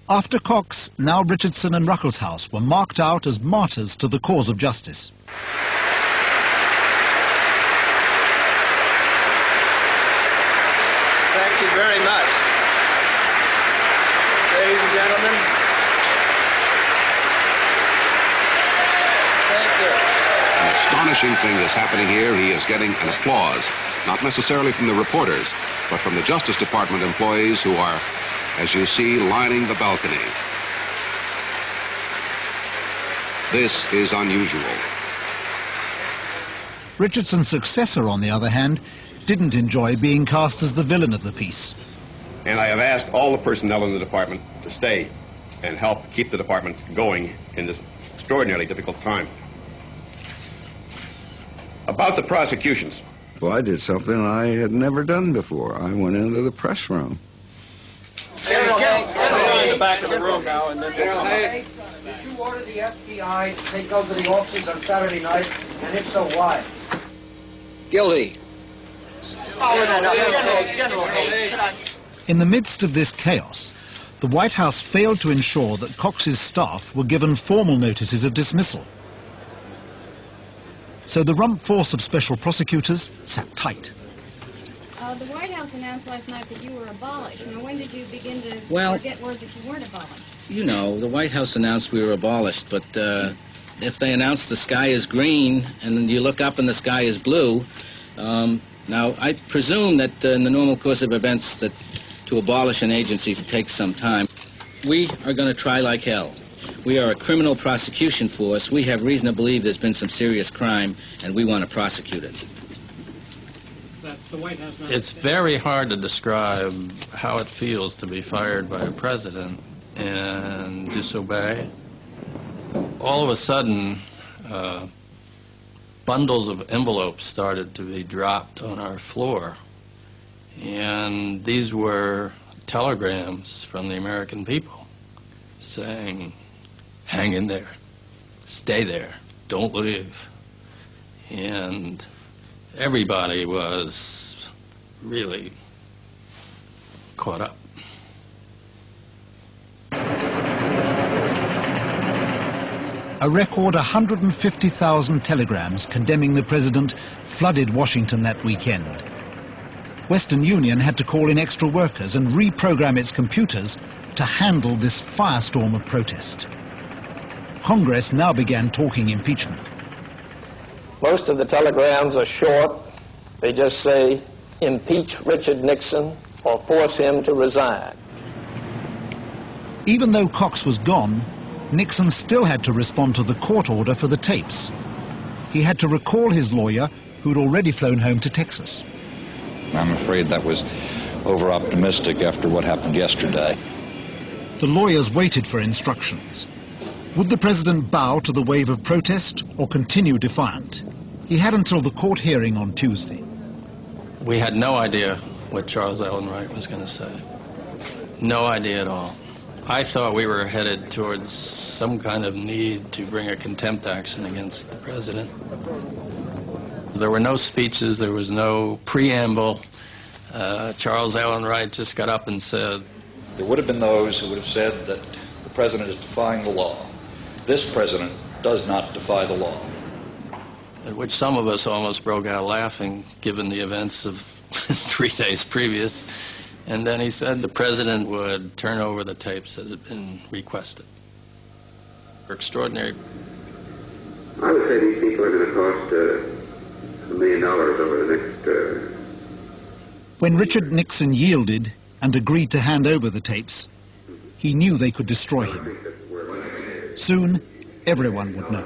After Cox, now Richardson and Ruckelshaus were marked out as martyrs to the cause of justice. Thank you very much. Ladies and gentlemen, thank you. An astonishing thing is happening here. He is getting an applause, not necessarily from the reporters, but from the Justice Department employees who are, as you see, lining the balcony. This is unusual. Richardson's successor, on the other hand, didn't enjoy being cast as the villain of the piece. And I have asked all the personnel in the department to stay and help keep the department going in this extraordinarily difficult time. About the prosecutions. Well, I did something I had never done before. I went into the press room. General, in the back of the room now, and then Did you order the FBI to take over the offices on Saturday night? And if so, why? Guilty. In the midst of this chaos, the White House failed to ensure that Cox's staff were given formal notices of dismissal. So the rump force of special prosecutors sat tight. The White House announced last night that you were abolished. Now, when did you begin to get word that you weren't abolished? You know, the White House announced we were abolished, but if they announce the sky is green and then you look up and the sky is blue, now I presume that in the normal course of events that to abolish an agency takes some time. We are going to try like hell. We are a criminal prosecution force. We have reason to believe there's been some serious crime, and we want to prosecute it. That's the White House. It's very hard to describe how it feels to be fired by a president and disobey. All of a sudden, bundles of envelopes started to be dropped on our floor, and these were telegrams from the American people saying, hang in there, stay there, don't leave. And everybody was really caught up. A record 150,000 telegrams condemning the president flooded Washington that weekend. Western Union had to call in extra workers and reprogram its computers to handle this firestorm of protest. Congress now began talking impeachment. Most of the telegrams are short. They just say, impeach Richard Nixon or force him to resign. Even though Cox was gone, Nixon still had to respond to the court order for the tapes. He had to recall his lawyer, who'd already flown home to Texas. I'm afraid that was over-optimistic after what happened yesterday. The lawyers waited for instructions. Would the president bow to the wave of protest or continue defiant? He had until the court hearing on Tuesday. We had no idea what Charles Allen Wright was going to say. No idea at all. I thought we were headed towards some kind of need to bring a contempt action against the president. There were no speeches, there was no preamble. Charles Allen Wright just got up and said, There would have been those who would have said that the president is defying the law. This president does not defy the law. At which some of us almost broke out laughing, given the events of 3 days previous. And then he said the president would turn over the tapes that had been requested. Extraordinary. I would say these people are going to cost $1 million over the next... When Richard Nixon yielded and agreed to hand over the tapes, he knew they could destroy him. Soon, everyone would know.